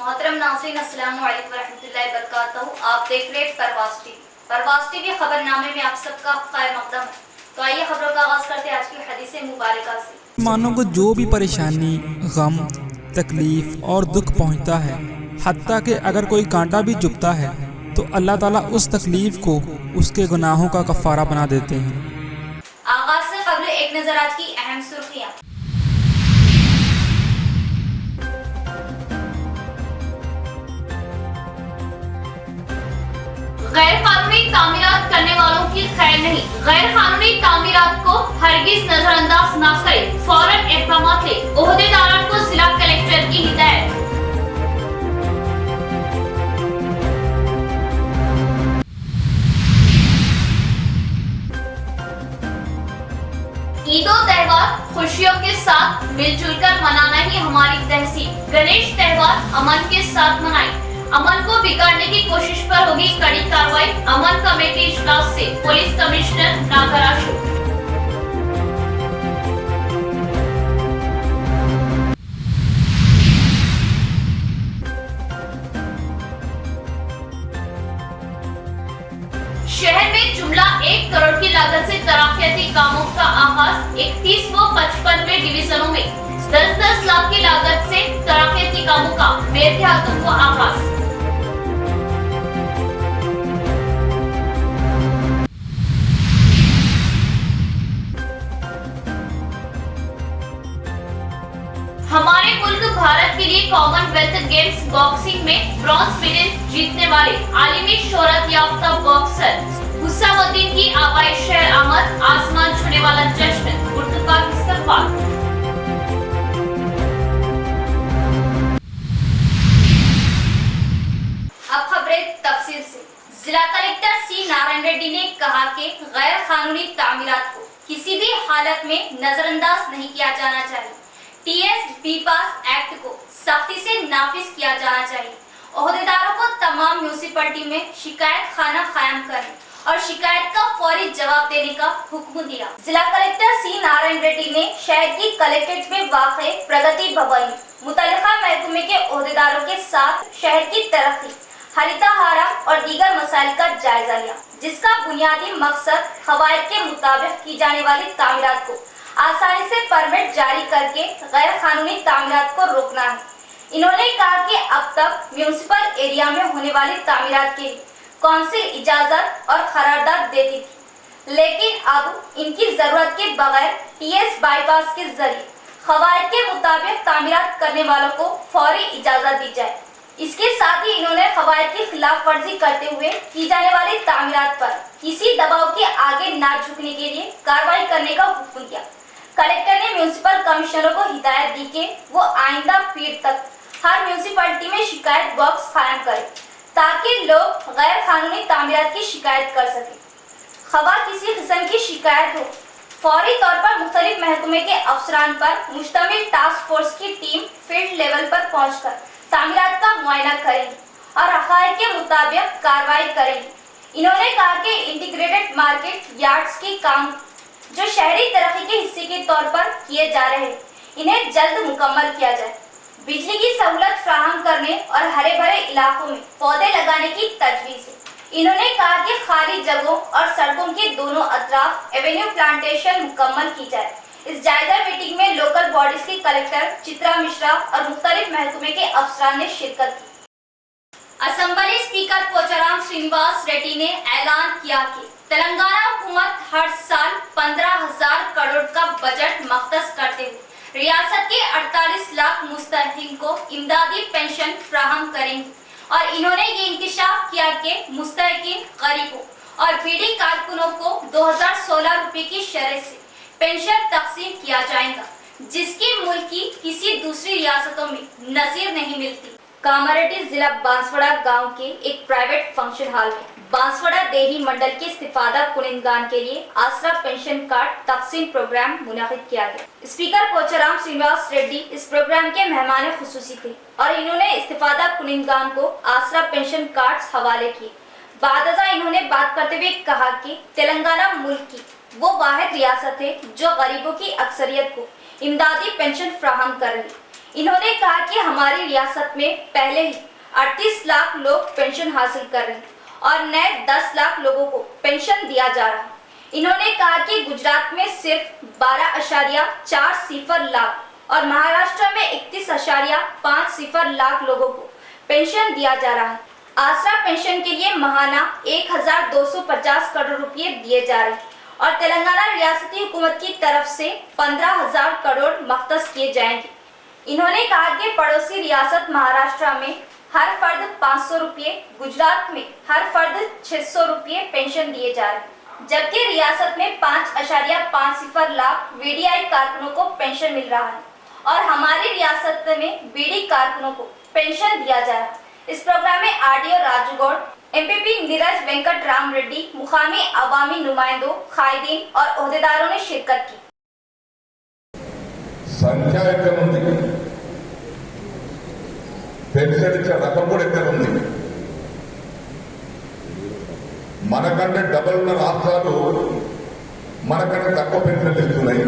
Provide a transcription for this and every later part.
मोहतरम नाज़रीन, अस्सलाम वालेकुम रहमतुल्लाहि व बरकातहू। आप देख रहे परवाज़ टीवी। परवाज़ टीवी खबरनामे में आप सबका खैर मकदम है। तो आइए खबरों का आगाज़ करते हैं आज की हदीस मुबारका से। मानो को जो भी परेशानी, गम, तकलीफ और दुख पहुंचता है, हत्ता कि अगर कोई कांटा भी चुभता है तो अल्लाह ताला उस तकलीफ को उसके गुनाहों का कफ़ारा बना देते हैं। आगाज़ से कबल एक नज़र आज की अहम सुर्खियाँ। गैर कानूनी तामीरात करने वालों की खैर नहीं। गैर कानूनी तामीरात को हरगिज नजरअंदाज न करें, फौरन इक़दाम लें। ओहदेदारों को जिला कलेक्टर की हिदायत। ईदो त्योहार खुशियों के साथ मिलजुल कर मनाना ही हमारी तहसीब। गणेश त्योहार अमन के साथ मनाएं। अमन को बिगाड़ने की कोशिश पर होगी कड़ी कार्रवाई। अमन कमेटी इजलास से पुलिस कमिश्नर नागराशु। शहर में जुमला 1 करोड़ की लागत से तराक्कियाती कामों का आगाज। 31 व 55वें डिवीजनों में 10-10 लाख की लागत से तराक्कियाती कामों का बेहतियातों को आगाज। हमारे मुल्क भारत के लिए कॉमनवेल्थ गेम्स बॉक्सिंग में ब्रॉन्ज मेडल जीतने वाले आलिमी शोहरत याफ्ता बॉक्सर हुसैनुद्दीन की आवाज़ शहर आमद। आसमान छूने वाला जश्न, उर्तका इस्तकबाल। अब खबरें तफसील से। जिला कलेक्टर सी नारायण रेड्डी ने कहा कि गैर कानूनी तामीरात को किसी भी हालत में नजरअंदाज नहीं किया जाना चाहिए। टीएस बीपास एक्ट को सख्ती से नाफिज किया जाना चाहिए। ओहदेदारों को तमाम म्यूनिसिपैलिटी में शिकायत खाना कायम करने और शिकायत का फौरी जवाब देने का हुक्म दिया। जिला कलेक्टर सी नारायण रेड्डी ने शहर की कलेक्ट्रेट में वाक़े प्रगति भवन में मुतल्लिका महकमे के ओहदेदारों के साथ शहर की तरक्की, हरिताहारा और दीगर मसाइल का जायजा लिया, जिसका बुनियादी मकसद कवायद के मुताबिक की जाने वाली तामीरात को आसानी से परमिट जारी करके गैर कानूनी तामीरात को रोकना है। इन्होंने कहा कि अब तक म्यूनिसिपल एरिया में होने वाली तामीरात के लिए कौंसिल इजाजत और करारदाद देती थी, लेकिन अब इनकी जरूरत के बगैर टीएस बाईपास के जरिए कवायद के मुताबिक तामीरात करने वालों को फौरी इजाजत दी जाए। इसके साथ ही इन्होंने कवायद की खिलाफ वर्जी करते हुए की जाने वाली तामीरात पर किसी दबाव के आगे न झुकने के लिए कार्रवाई करने का हुक्म दिया। कलेक्टर ने म्यूनिसिपल कमिश्नरों को हिदायत दी कि वो आइंदा पीढ़ तक हर म्यूनिसिपैलिटी में शिकायत बॉक्स कायम करें, ताकि लोग गैर कानूनी तामीरात की शिकायत कर सकें। खबर किसी किस्म की शिकायत हो, फौरी तौर पर मुख्तलिफ महकमे के अफसरान पर मुश्तमिल टास्क फोर्स की टीम फील्ड लेवल पर पहुंचकर तामीरात का मुआयना करेंगी और हक़ाइक़ के मुताबिक कार्रवाई करेंगी। इन्होंने कहा कि इंटीग्रेटेड मार्केट यार्ड्स के काम जो शहरी तरक्की के हिस्से के तौर पर किए जा रहे हैं, इन्हें जल्द मुकम्मल किया जाए। बिजली की सहूलत फराहम करने और हरे भरे इलाकों में पौधे लगाने की तजवीज़ है। इन्होंने कहा कि खाली जगहों और सड़कों के दोनों अतराफ एवेन्यू प्लांटेशन मुकम्मल की जाए। इस जायजा मीटिंग में लोकल बॉडीज की कलेक्टर चित्रा मिश्रा और मुख्तलिफ महकमे के अफसरान ने शिरकत की। असेंबली स्पीकर पोचाराम श्रीनिवास रेड्डी ने ऐलान किया कि तेलंगाना हुकूमत हर साल 15,000 करोड़ का बजट मख्तस करते हुए रियासत के 48 लाख मुस्तहिक को इमदादी पेंशन फ्राहम करेंगी। और इन्होंने ये इंकशाफ किया कि मुस्तहिकीन गरीबों और बीडी कारकुनों को 2016 रुपए की शरह से पेंशन तकसीम किया जाएगा, जिसकी मुल्क की किसी दूसरी रियासतों में नजीर नहीं मिलती। कामारेड्डी जिला बांसवाड़ा गांव के एक प्राइवेट फंक्शन हॉल में बांसवाड़ा देही मंडल के इस्तिफादा कुनिंदगान के लिए आसरा पेंशन कार्ड तकसीम प्रोग्राम मुनाकिद किया गया। स्पीकर पोचाराम श्रीनिवास रेड्डी इस प्रोग्राम के मेहमान खुसूसी थे और इन्होंने इस्तिफादा कुनिंदगान को आसरा पेंशन कार्ड हवाले किए। बादजा इन्होंने बात करते हुए कहा कि तेलंगाना मुल्क की वो वाहिद रियासत है जो गरीबों की अक्सरियत को इमदादी पेंशन फ्राहम कर रही है। इन्होंने कहा कि हमारी रियासत में पहले ही 38 लाख लोग पेंशन हासिल कर रहे हैं और नए 10 लाख लोगों को पेंशन दिया जा रहा है। इन्होंने कहा कि गुजरात में सिर्फ 12.40 लाख और महाराष्ट्र में 31.50 लाख लोगों को पेंशन दिया जा रहा है। आसरा पेंशन के लिए महाना 1250 करोड़ रुपए दिए जा रहे हैं और तेलंगाना रियासती हुकूमत की तरफ से 15,000 करोड़ मख्तस किए जाएंगे। इन्होंने कहा कि पड़ोसी रियासत महाराष्ट्र में हर फर्द 500 रुपये, गुजरात में हर फर्द 600 रुपये पेंशन दिए जा रहे हैं, जबकि रियासत में 5.50 लाख वीडीआई कारकुनों को पेंशन मिल रहा है और हमारी रियासत में बीडी कारकुनों को पेंशन दिया जा रहा है। इस प्रोग्राम में आरडीओ राजू गौड़, एमपीपी नीरज वेंकट राम रेड्डी, मुकामी अवामी नुमाइंदों, कायदीन और ओहदेदारों ने शिरकत की। సంఖ్య ఎక్కడ ఉంది, పెన్షన్ ఇచ్చే రకం కూడా ఎక్కడ ఉంది. మనకంటే డబల్ ఉన్న రాష్ట్రాలు మనకంటే తక్కువ పెన్షన్ ఇస్తున్నాయి.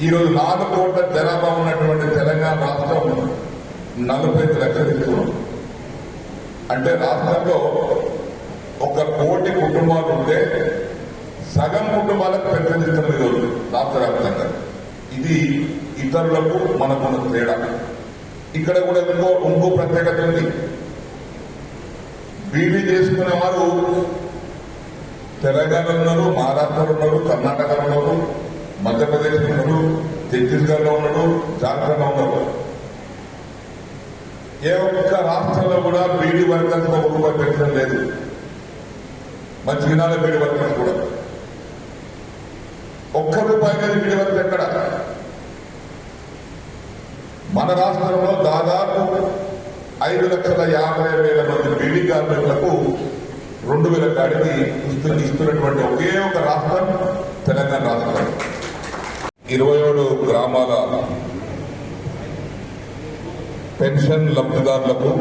ఈరోజు 4 కోట్ల జనాభా ఉన్నటువంటి తెలంగాణ రాష్ట్రం 45 లక్షలు ఇస్తున్నాం. అంటే రాష్ట్రంలో 1 కోటి కుటుంబాలు ఉంటే సగం కుటుంబాలకు పెన్షన్ ఇస్తున్న ఈరోజు రాష్ట్ర వ్యాప్తంగా. ఇది ఇతరులకు మనకున్న తేడా. ఇక్కడ కూడా ఇంకో ప్రత్యేకత ఉంది. బీడీ చేసుకునే వారు తెలంగాణలో ఉన్నారు, మహారాష్ట్రలో ఉన్నారు, కర్ణాటకలో ఉన్నారు, మధ్యప్రదేశ్ ఉన్నారు, ఛత్తీస్గఢ్ లో ఉన్నారు, జార్ఖండ్ లో ఉన్నారు. ఏ ఒక్క రాష్ట్రంలో కూడా బీడీ వర్కర్స్ ₹1 పెన్షన్ లేదు. మంచిగినాల బీడీ వర్కర్స్ కూడా ₹1 లేదు. బీడీ వర్కర్ ఎక్కడ? మన రాష్ట్రంలో దాదాపు 5,50,000 మంది బీడీ కార్మికులకు 2,000 కాడికి ఇస్తున్నటువంటి ఒకే ఒక రాష్ట్రం తెలంగాణ రాష్ట్రం. 27 గ్రామాల పెన్షన్ లబ్ధిదారులకు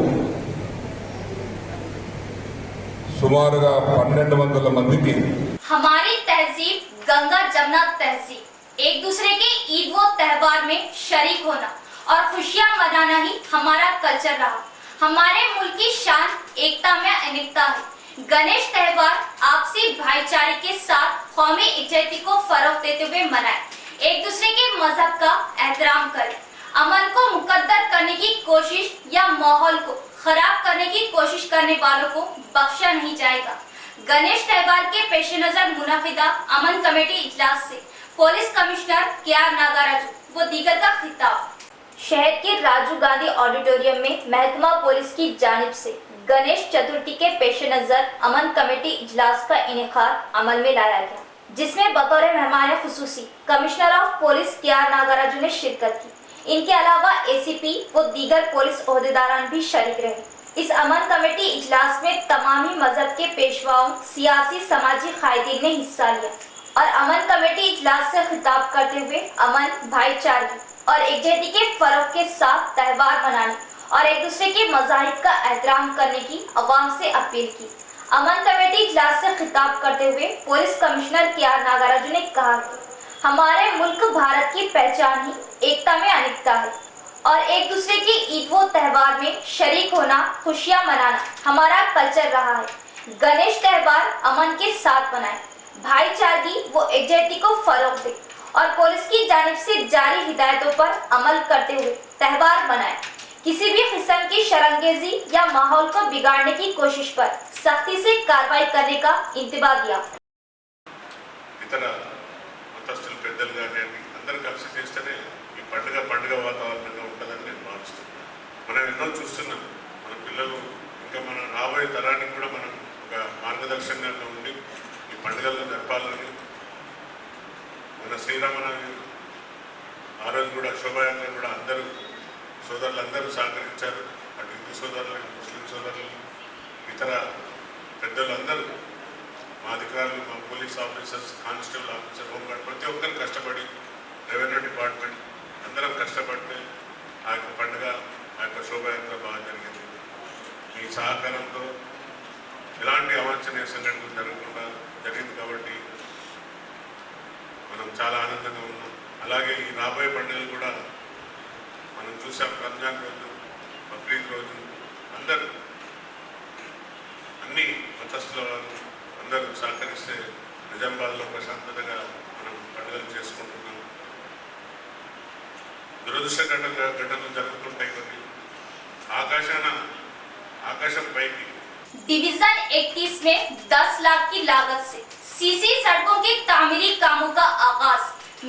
సుమారుగా 1,200 మందికి हमारी तहजीब गंगा जमुना तहजीब एक दूसरे के ईद व त्योहार में शरीक होना और खुशियां मनाना ही हमारा कल्चर रहा। हमारे मुल्क की शान एकता में अनेकता है। गणेश त्योहार आपसी भाईचारे के साथ कौमी इज्जत को फरोग देते हुए मनाए, एक दूसरे के मजहब का एहतराम करें, अमन को मुकद्दर करने की कोशिश या माहौल को खराब करने की कोशिश करने वालों को बख्शा नहीं जाएगा। गणेश त्योहार के पेश नजर मुनाफिदा अमन कमेटी इजलास से पुलिस कमिश्नर के.आर. नागराजू व दीगर का खिताब। शहर के राजीव गांधी ऑडिटोरियम में महकमा पुलिस की जानिब से गणेश चतुर्थी के पेश नजर अमन कमेटी इजलास का इनेकाद अमल में लाया गया, जिसमें बतौर मेहमान खुसूसी commissioner of police K R. Nagaraju ने शिरकत की। इनके अलावा एसीपी व दीगर पुलिस ओहदेदारान भी शरीक रहे। इस अमन कमेटी इजलास में तमामी मजहब के पेशवाओं, सियासी समाजी कायदीन ने हिस्सा लिया और अमन कमेटी इजलास से खिताब करते हुए अमन, भाईचारे और एकजुटता के फरोग के साथ त्योहार मनाने और एक दूसरे के मज़ाहिब का एहतराम करने की अवाम से अपील की। अमन कमेटी इजलास से खिताब करते हुए पुलिस कमिश्नर के.आर. नागराजू ने कहा कि हमारे मुल्क भारत की पहचान ही एकता में अनेकता है और एक दूसरे की ईद व त्योहार में शरीक होना, खुशियां मनाना हमारा कल्चर रहा है। गणेश त्योहार अमन के साथ मनाएं, भाईचारगी व एकजुटता को फरोग दें और पुलिस की जानिब से जारी हिदायतों पर अमल करते हुए त्योहार मनाएं। किसी भी किस्म की शरंगेजी या माहौल को बिगाड़ने की कोशिश पर सख्ती से कार्रवाई करने का इंतबा दिया। మతస్థులు పెద్దలు కానీ అందరూ కలిసి చేస్తేనే ఈ పండుగ వాతావరణంగా ఉంటుందని నేను భావిస్తున్నాను. మనం ఎన్నో చూస్తున్నాం. మన పిల్లలు ఇంకా మన రాబోయే తరానికి కూడా మనం ఒక మార్గదర్శకంగా ఉండి ఈ పండుగలను జరపాలని మన శ్రీరామనవమి ఆ రోజు కూడా శోభాయాత్ర కూడా అందరూ సోదరులందరూ సహకరించారు. అటు హిందూ సోదరులు, ముస్లిం సోదరులు, ఇతర పెద్దలందరూ, మా అధికారులు, మా police officers, constable officer, home guard ప్రతి ఒక్కరు కష్టపడి, రెవెన్యూ డిపార్ట్మెంట్ అందరం కష్టపడితే ఆ యొక్క పండుగ, ఆ యొక్క శోభాయాత్ర బాగా జరిగింది. మీ సహకారంతో ఎలాంటి అవాంఛనీయ సంఘటనలు జరగకుండా జరిగింది కాబట్టి మనం చాలా ఆనందంగా ఉన్నాం. అలాగే ఈ రాబోయే పండుగలు కూడా మనం చూసాం. రంజాన్ రోజు, బక్రీద్ రోజు అందరూ అన్ని మతస్థుల వారు అందరూ సహకరిస్తే నిజామాబాద్లో ప్రశాంతతగా మనం పండుగలు చేసుకుంటున్నాం. ఘటనలు జరుగుతుంటాయి కొన్ని. आकाशम पैकी डिवीजन 31 में 10 लाख की लागत से सीसी सड़कों के तामीरी कामों का आगाज।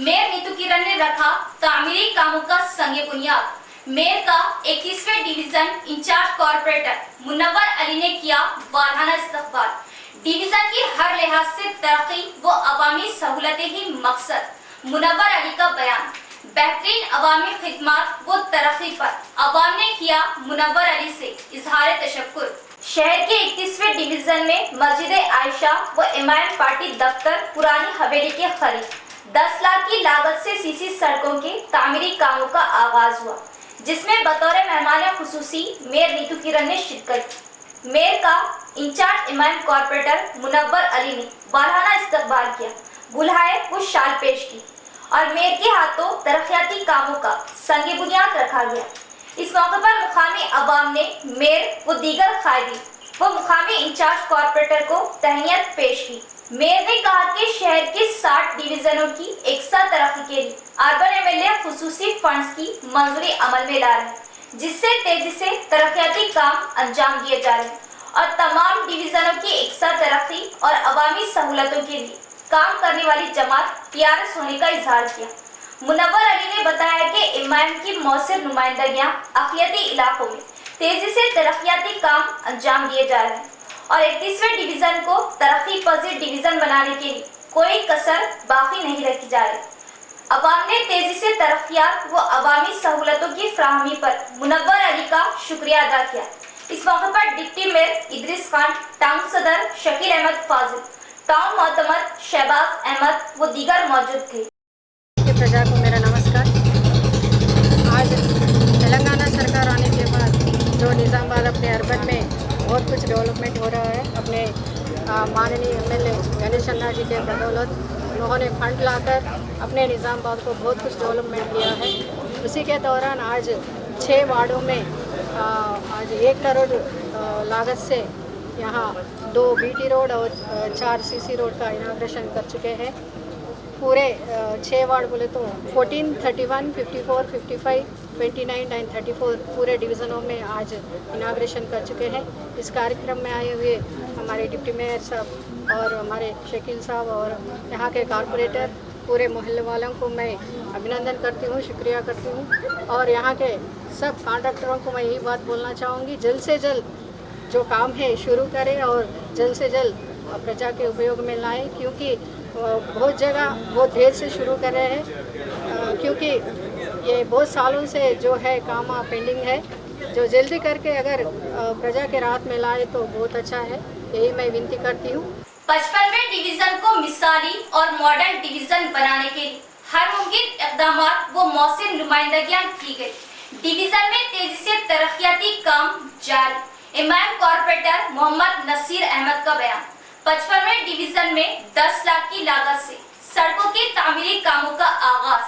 मेयर नीतू किरण ने रखा तामीरी कामों का संगे बुनियाद। मेयर का 21वें division in charge corporator Munawwar Ali ने किया वाराना इस्तकबाल। डिवीजन की हर लिहाज से तरक्की व अवामी सहूलतें ही मकसद। मुनव्वर अली का बयान। बेहतरीन अवामी खिदमत व तरक्की पर अवाम ने किया मुनव्वर अली से इजहार तशक्कुर। शहर के 31वें डिवीजन में मस्जिद आयशा व इमाम पार्टी दफ्तर पुरानी हवेली के करीब 10 लाख की लागत से सीसी सड़कों के तामीरी कामों का आगाज हुआ, जिसमें बतौर मेहमान खुसूसी मेयर नीतू किरण ने शिरकत की। मेयर का इंचार्ज इमाम कॉर्पोरेटर मुनव्वर अली ने वाराना इस्तकबाल किया, बुलाए वो शाल पेश की और मेयर के हाथों तरक्याती कामों का संगे बुनियाद रखा गया। इस मौके पर मुकामी अवाम ने मेयर व दीगर कायदी व मुकामी इंचार्ज कॉर्पोरेटर को तहनीत पेश की। मेयर ने कहा कि शहर के 60 डिवीजनों की एक साथ तरक्की के लिए अर्बन एमएलए खुसूसी फंड्स की मंजूरी अमल में ला रहे हैं, जिससे तेजी से तरक्याती काम अंजाम दिए जा रहे हैं और तमाम डिवीजनों की एक साथ तरक्की और अवामी सहूलतों के लिए काम करने वाली जमात टीआरएस होने का इजहार किया। मुनव्वर अली ने बताया कि इमाम की मौसर नुमाइंदगियां अक़लियती इलाकों में तेजी से तरक्याती काम अंजाम दिए जा रहे हैं और 31वें डिवीजन को तरक्की पजीर डिवीजन बनाने के लिए कोई कसर बाकी नहीं रखी जा रही। अवाम ने तेजी से तरक्यात व अवामी सहूलतों की फ्राहमी पर मुनव्वर अली का शुक्रिया अदा किया। इस मौके पर deputy mayor Idris Khan, town सदर शकील अहमद फाजिल, टाउन मोहतमद शहबाज अहमद व दीगर मौजूद थे। प्रजा को मेरा नमस्कार। आज तेलंगाना सरकार आने के बाद जो निज़ामाबाद अपने अर्बन में बहुत कुछ डेवलपमेंट हो रहा है, अपने माननीय एमएलए गणेश अन्ना जी के बदौलत उन्होंने फंड लाकर अपने निज़ामाबाद को बहुत कुछ डेवलपमेंट किया है। उसी के दौरान आज 6 वार्डों में आज 1 करोड़ लागत से यहाँ 2 बीटी रोड और 4 सीसी रोड का इनाग्रेशन कर चुके हैं। पूरे 6 वार्ड बोले तो 14, 31, 54, 55, 29 एंड 34 पूरे डिवीज़नों में आज इनाग्रेशन कर चुके हैं। इस कार्यक्रम में आए हुए हमारे डिप्टी मेयर साहब और हमारे शकील साहब और यहाँ के कारपोरेटर पूरे मोहल्ले वालों को मैं अभिनंदन करती हूँ, शुक्रिया करती हूँ। और यहाँ के सब कॉन्ट्रैक्टरों को मैं यही बात बोलना चाहूँगी, जल्द से जल्द जो काम है शुरू करें और जल्द से जल्द प्रजा के उपयोग में लाएं, क्योंकि बहुत जगह बहुत देर से शुरू कर रहे हैं, क्योंकि ये बहुत सालों से जो है काम पेंडिंग है। जो जल्दी करके अगर प्रजा के राहत में लाए तो बहुत अच्छा है, यही मैं विनती करती हूँ। 55वें डिवीजन को मिसाली और मॉडल डिवीजन बनाने के लिए हर मुमकिन इक़दाम व मौसर नुमाइंदगियां की गई। डिवीजन में तेजी से तरक्याती काम जारी। इमाम कॉर्पोरेटर मोहम्मद नसीर अहमद का बयान। 55वें डिवीजन में 10 लाख की लागत से सड़कों के तामीरी कामों का आगाज।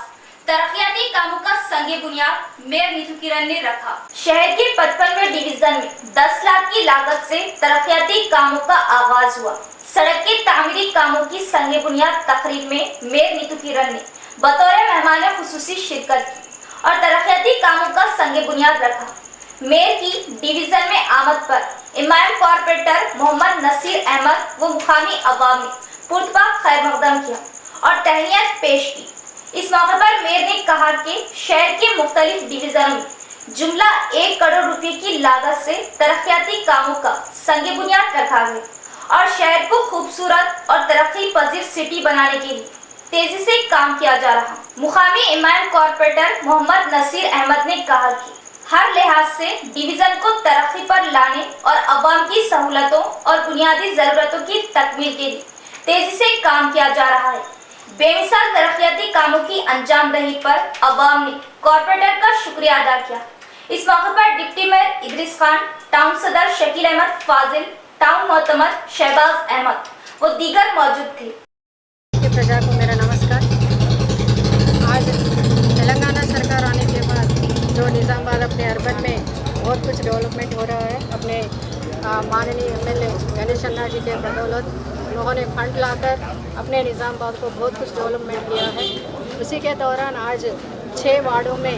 तरक्याती कामों का संगे बुनियाद मेयर नीतू किरण ने रखा। शहर के 55वें डिवीजन में 10 लाख की लागत से तरक्याती कामों का आगाज हुआ। सड़क के तामीरी कामों की संगे बुनियाद तकरीब में मेयर नीतू किरण ने बतौर मेहमान खुसूसी शिरकत की और तरक्याती कामों का संगे बुनियाद रखा। मेयर की डिवीजन में आमद पर इमाम कॉर्पोरेटर मोहम्मद नसीर अहमद व मुकामी अवाम ने पुरतपाक खैर मकदम किया और तहनीत पेश की। इस मौके पर मेयर ने कहा कि शहर के मुख्तलिफ डिवीजनों में जुमला 1 करोड़ रुपए की लागत से तरक्याती कामों का संगे बुनियाद रखा गया और शहर को खूबसूरत और तरक्की पजीर सिटी बनाने के लिए तेजी से काम किया जा रहा। मुकामी इमाम कॉर्पोरेटर मोहम्मद नसीर अहमद ने कहा कि हर लिहाज से डिवीजन को तरक्की पर लाने और अवाम की सहूलतों और बुनियादी जरूरतों की तकमील के लिए तेजी से काम किया जा रहा है। बेमिसाल तरक्याती कामों की अंजामदही पर अवाम ने कॉर्पोरेटर का शुक्रिया अदा किया। इस मौके पर deputy mayor Idris Khan, town सदर शकील अहमद फाजिल, टाउन मोहतमद शहबाज अहमद व दीगर मौजूद थे। प्रजा को मेरा नमस्कार। आज अपने अर्बन में बहुत कुछ डेवलपमेंट हो रहा है। अपने माननीय एमएलए गणेश अन्ना जी के बदौलत उन्होंने फंड लाकर अपने निज़ामबाद को बहुत कुछ डेवलपमेंट किया है। उसी के दौरान आज 6 वार्डों में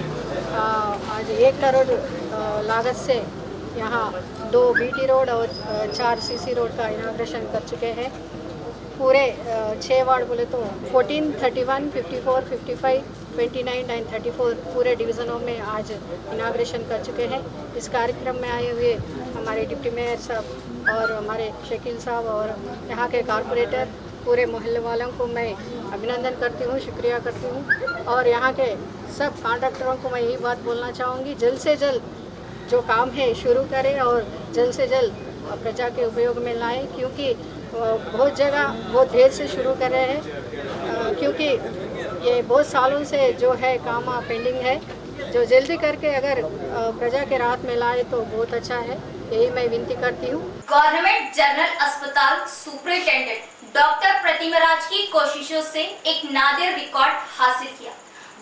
आज 1 करोड़ लागत से यहाँ 2 बीटी रोड और 4 सीसी रोड का इनाग्रेशन कर चुके हैं। पूरे 6 वार्ड बोले तो 14, 31, 54, 55, 29 एंड 34 पूरे डिवीज़नों में आज इनाग्रेशन कर चुके हैं। इस कार्यक्रम में आए हुए हमारे डिप्टी मेयर साहब और हमारे शकील साहब और यहाँ के कारपोरेटर पूरे मोहल्ले वालों को मैं अभिनंदन करती हूँ, शुक्रिया करती हूँ। और यहाँ के सब कॉन्ट्रैक्टरों को मैं यही बात बोलना चाहूँगी, जल्द से जल्द जो काम है शुरू करें और जल्द से जल्द प्रजा के उपयोग में लाएं, क्योंकि बहुत जगह बहुत देर से शुरू कर रहे हैं, क्योंकि ये बहुत सालों से जो है काम पेंडिंग है। जो जल्दी करके अगर प्रजा के राहत में लाए तो बहुत अच्छा है, यही मैं विनती करती हूँ। गवर्नमेंट जनरल अस्पताल सुपरिटेंडेंट डॉक्टर प्रतिमा राज की कोशिशों से एक नादिर रिकॉर्ड हासिल किया।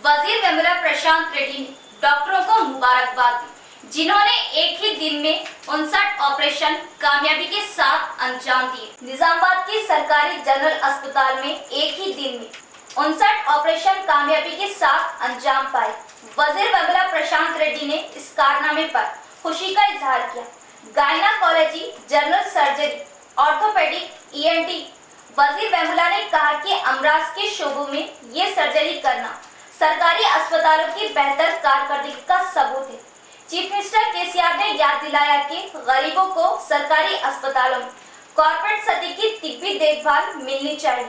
वजीर वेमुला प्रशांत रेड्डी ने डॉक्टरों को मुबारकबाद दी, जिन्होंने एक ही दिन में 59 ऑपरेशन कामयाबी के साथ अंजाम दिए। निजामाबाद की सरकारी जनरल अस्पताल में एक ही दिन में 59 ऑपरेशन कामयाबी के साथ अंजाम पाए। वजीर वेमुला प्रशांत रेड्डी ने इस कारनामे पर खुशी का इजहार किया। Gynaecology, general surgery, orthopaedic, ENT वजीर वेमुला ने कहा कि अमराज के शोबों में ये सर्जरी करना सरकारी अस्पतालों की बेहतर कारकर्दगी का सबूत है। चीफ मिनिस्टर केसीआर ने याद दिलाया कि गरीबों को सरकारी अस्पतालों में कॉर्पोरेट सतह की तिब्बी देखभाल मिलनी चाहिए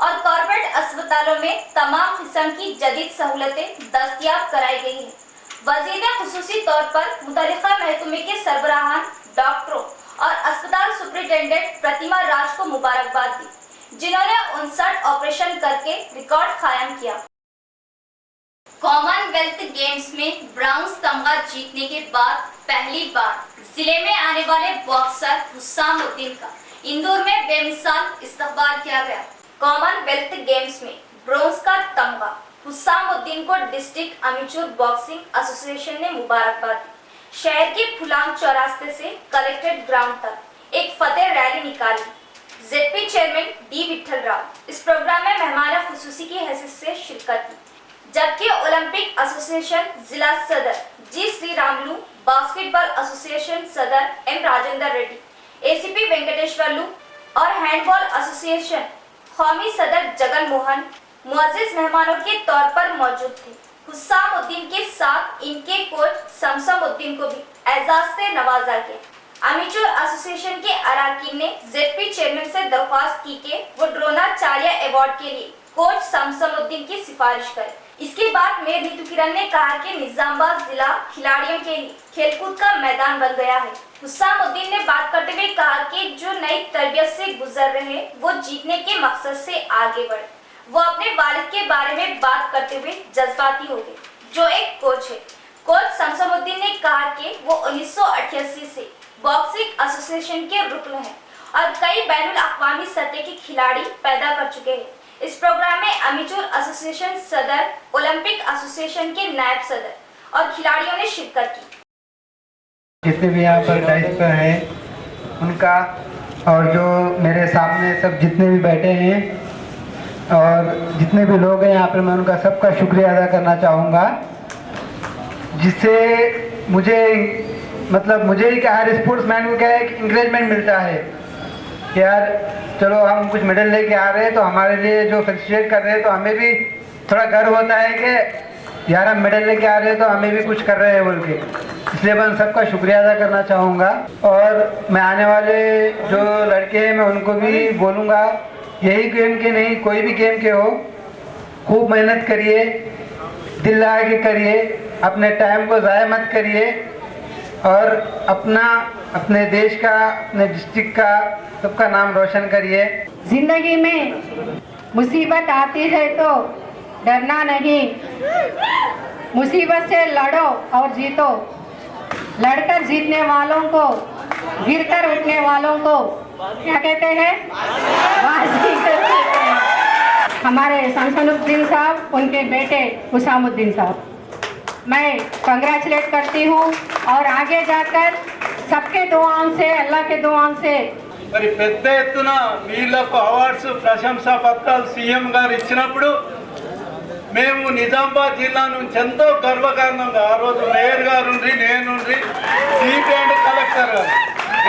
और कॉर्पोरेट अस्पतालों में तमाम किस्म की जदीद सहूलतें दस्तयाब कराई गई हैं। वजीर ने खुसूसी तौर पर मुतल्लिका महकमे के सरबराहान, डॉक्टरों और अस्पताल सुपरिटेंडेंट प्रतिमा राज को मुबारकबाद दी, जिन्होंने 59 ऑपरेशन करके रिकॉर्ड कायम किया। कॉमनवेल्थ गेम्स में ब्राउन्स तमगा जीतने के बाद पहली बार जिले में आने वाले बॉक्सर हुस्सामुद्दीन का इंदौर में बेमिसाल इस्तकबाल किया गया। कॉमनवेल्थ गेम्स में ब्रोंज का तमगा हुस्सामुद्दीन को डिस्ट्रिक्ट अमेचूर बॉक्सिंग एसोसिएशन ने मुबारकबाद दी। शहर के फुलांग चौरास्ते से कलेक्ट्रेट ग्राउंड तक एक फतेह रैली निकाली। ZP chairman D Vithal Rao इस प्रोग्राम में मेहमान खुसूसी की हैसियत से शिरकत की, जबकि ओलंपिक एसोसिएशन जिला सदर जी श्री रामलू, बास्केटबॉल एसोसिएशन सदर एम राजेंद्र रेड्डी, एसीपी वेंकटेश्वरलू और हैंडबॉल एसोसिएशन कौमी सदर जगन मोहन मुअज्जिज मेहमानों के तौर पर मौजूद थे। हुस्सामुद्दीन के साथ इनके कोच शमसमुद्दीन को भी एजाज से नवाजा गया। अमेचूर एसोसिएशन के अराकीन ने जेडपी चेयरमैन से दरख्वास्त की कि वो द्रोणाचार्य अवार्ड के लिए कोच शमसमुद्दीन की सिफारिश करें। इसके बाद मेयर नीतू किरण ने कहा कि निजामाबाद जिला खिलाड़ियों के लिए खेलकूद का मैदान बन गया है। हुस्सामुद्दीन ने बात करते हुए कहा कि जो नई तरबियत से गुजर रहे हैं वो जीतने के मकसद से आगे बढ़े। वो अपने वालिद के बारे में बात करते हुए जज्बाती हो गए, जो एक कोच है। कोच शमसमुद्दीन ने कहा कि वो 1988 से बॉक्सिंग एसोसिएशन के रुकन हैं और कई बैनुल अक़वामी सतह के खिलाड़ी पैदा कर चुके हैं। इस प्रोग्राम में अमेचूर एसोसिएशन सदर, ओलंपिक एसोसिएशन के नायब सदर और खिलाड़ियों ने शिरकत की। जितने भी यहाँ पर दायित्व हैं उनका, और जो मेरे सामने सब जितने भी बैठे हैं और जितने भी लोग हैं यहाँ पर, मैं उनका सबका शुक्रिया अदा करना चाहूँगा, जिससे मुझे ही क्या, हर स्पोर्ट्समैन को क्या है, इंकरेजमेंट मिलता है कि यार चलो हम कुछ मेडल लेके आ रहे हैं तो हमारे लिए जो फेलिसिटेट कर रहे हैं तो हमें भी थोड़ा गर्व होता है कि यार हम मेडल लेके आ रहे हैं तो हमें भी कुछ कर रहे हैं बोल के। इसलिए मैं सबका शुक्रिया अदा करना चाहूँगा। और मैं आने वाले जो लड़के हैं मैं उनको भी बोलूँगा, यही गेम के नहीं, कोई भी गेम के हो, खूब मेहनत करिए, दिल लगा के करिए, अपने टाइम को ज़ाया मत करिए और अपने देश का, अपने डिस्ट्रिक्ट का, सबका नाम रोशन करिए। जिंदगी में मुसीबत आती है तो डरना नहीं, मुसीबत से लड़ो और जीतो। लड़कर जीतने वालों को, गिरकर उठने वालों को क्या कहते हैं? बाजीगर कहते हैं। हमारे शमसमुद्दीन साहब, उनके बेटे हुस्सामुद्दीन साहब, मैं कंग्रेचुलेट करती हूँ और आगे जाकर सबके दुआओं से, अल्लाह के दुआओं से మరి పెద్ద ఎత్తున వీళ్ళకు అవార్డ్స్ ప్రశంసా పత్రాలు సీఎం గారు ఇచ్చినప్పుడు మేము నిజామాబాద్ జిల్లా నుంచి ఎంతో గర్వకారణంగా ఆ రోజు మేయర్ గారు నేనుండ్రి సిపి అండ్ కలెక్టర్ గారు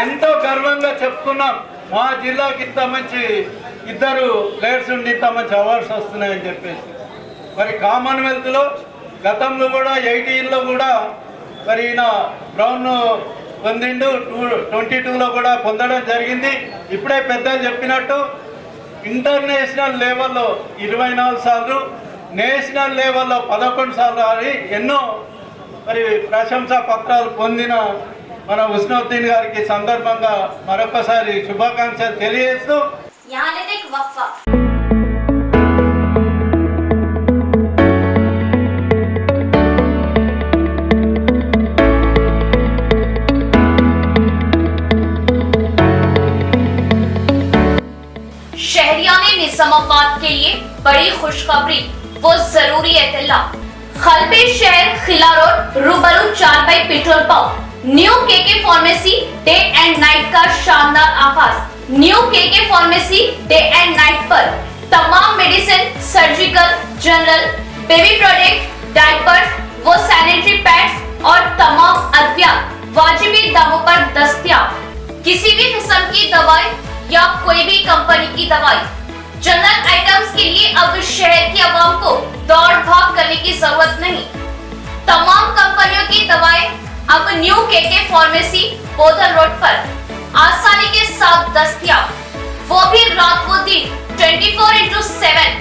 ఎంతో గర్వంగా చెప్పుకున్నాం, మా జిల్లాకి ఇంత మంచి ఇద్దరు ప్లేయర్స్ ఉండి ఇంత మంచి అవార్డ్స్ వస్తున్నాయని చెప్పేసి. మరి కామన్వెల్త్లో గతంలో కూడా 18లో కూడా మరి ఈయన బ్రౌన్ పొందిండు, 22లో కూడా పొందడం జరిగింది. ఇప్పుడే పెద్దలు చెప్పినట్టు ఇంటర్నేషనల్ లెవెల్లో 24 సార్లు, నేషనల్ లెవెల్లో 11 సార్లు ఆడి ఎన్నో మరి ప్రశంసా పత్రాలు పొందిన మన ఉస్నౌద్దీన్ గారికి సందర్భంగా మరొకసారి శుభాకాంక్షలు తెలియజేస్తూ यहाँ लेते एक वक्फा। शहरियाने निजामाबाद के लिए बड़ी खुशखबरी, वो जरूरी इत्तला। खलबे शहर खिला रोड रूबरू 4 petrol pump new KK pharmacy day and night का शानदार आगाज। New KK pharmacy day and night पर तमाम medicine, surgical, general, baby product, diapers, वो सैनिटरी पैड्स और तमाम अद्वियात वाजिबी दामों पर दस्तयाब। किसी भी किस्म की दवाई या कोई भी कंपनी की दवाई, जनरल आइटम्स के लिए अब शहर की आवाम को दौड़ भाग करने की जरूरत नहीं। तमाम कंपनियों की दवाएं अब new KK pharmacy Bodhan road पर आसानी के साथ दस्तयाब, वो भी रात व दिन 24/7,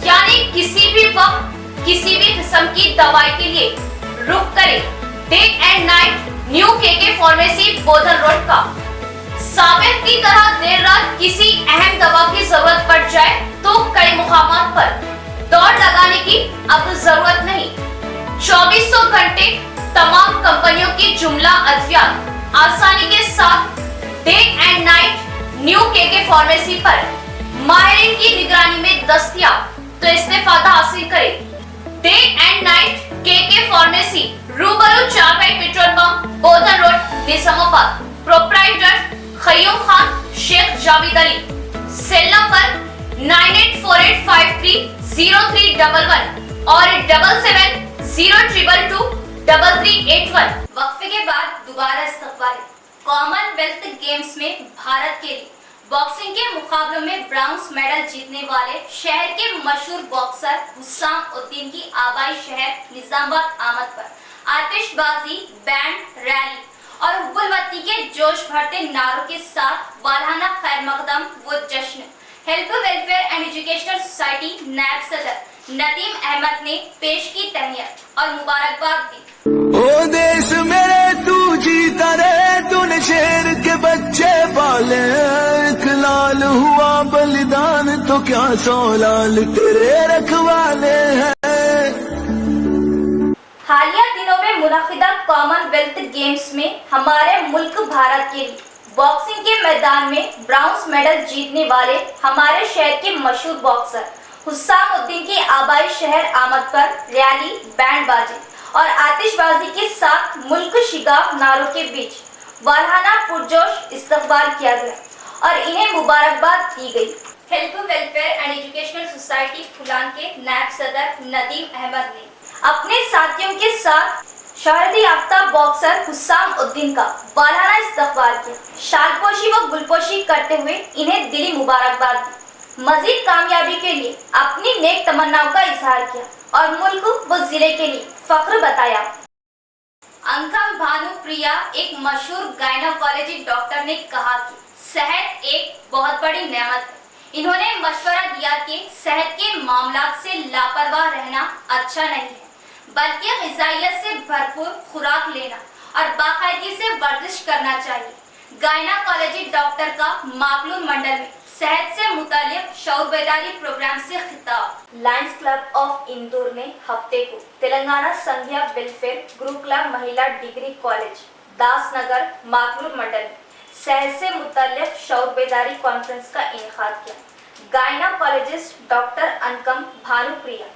यानी किसी भी वक्त किसी भी किस्म की दवाई के लिए रुक करे day and night new KK pharmacy Bodhan road का। साबित की तरह देर रात किसी अहम दवा की जरूरत पड़ जाए तो कई मुकामात पर दौड़ लगाने की अब जरूरत नहीं। 2400 घंटे तमाम कंपनियों की जुमला अद्वियात आसानी के साथ day and night new KK pharmacy पर माहिरीन की निगरानी में दस्तयाब, तो इस्तेफादा हासिल करें। Day and night KK pharmacy रूबरू 4 petrol pump Bodhan road Nizamabad. Proprietor Khayyum Khan, Sheikh Javed Ali. Cell number 9848530311 और 7702223381। वक्फे के बाद दोबारा इस्तकबाल। कॉमनवेल्थ गेम्स में भारत के लिए बॉक्सिंग के मुकाबलों में ब्रॉन्ज मेडल जीतने वाले शहर के मशहूर बॉक्सर हुस्साम उद्दीन की आबाई शहर निजामाबाद आमद पर आतिशबाजी, बैंड, रैली और हुब्बुल-वतनी के जोश भरते नारों के साथ वालहाना खैर मकदम वो जश्न help welfare and educational society नैब सदर नदीम अहमद ने पेश की तहनीत और मुबारकबाद दी। ओ देश मेरे तू जीता रहे, तूने शेर के बच्चे पाले, एक लाल हुआ बलिदान तो क्या 100 लाल तेरे रखवाले हैं। हालिया दिनों में मुनक़िदा कॉमनवेल्थ गेम्स में हमारे मुल्क भारत के लिए बॉक्सिंग के मैदान में ब्रॉन्ज मेडल जीतने वाले हमारे शहर के मशहूर बॉक्सर हुस्साम उद्दीन की आबाई शहर आमद पर रैली, बैंड बाजी और आतिशबाजी के साथ मुल्क शिगाफ नारों के बीच वालहाना पुरजोश इस्तकबाल किया गया और इन्हें मुबारकबाद दी गई। Help welfare and educational society फुलान के नायब सदर नदीम अहमद ने अपने साथियों के साथ शहरत याफ्ता बॉक्सर हुस्साम उद्दीन का वालहाना इस्तकबाल किया। शालपोशी व गुलपोशी करते हुए इन्हें दिली मुबारकबाद दी। मजीद कामयाबी के लिए अपनी नेक तमन्नाओं का इजहार किया और मुल्क व जिले के लिए फख्र बताया। अंकम भानुप्रिया, एक मशहूर गायनोकोलॉजी डॉक्टर, ने कहा कि सेहत एक बहुत बड़ी नेमत है। इन्होंने मशवरा दिया कि सेहत के मामलात से लापरवाह रहना अच्छा नहीं है, बल्कि ग़िज़ाइयत से भरपूर खुराक लेना और बाकायदगी से वर्जिश करना चाहिए। गायनोकोलॉजी डॉक्टर का माकलूम मंडल में सेहत से मुताल्लिक़ शऊर बेदारी प्रोग्राम से खिताब। लायंस क्लब ऑफ इंदौर ने हफ्ते को तेलंगाना संघीय वेलफेयर गुरुकुला महिला डिग्री कॉलेज दासनगर माकलूम मंडल में सेहत से मुताल्लिक़ शऊर बेदारी कॉन्फ्रेंस का इनेकाद किया। गायनोकोलॉजिस्ट डॉक्टर अनकम भानुप्रिया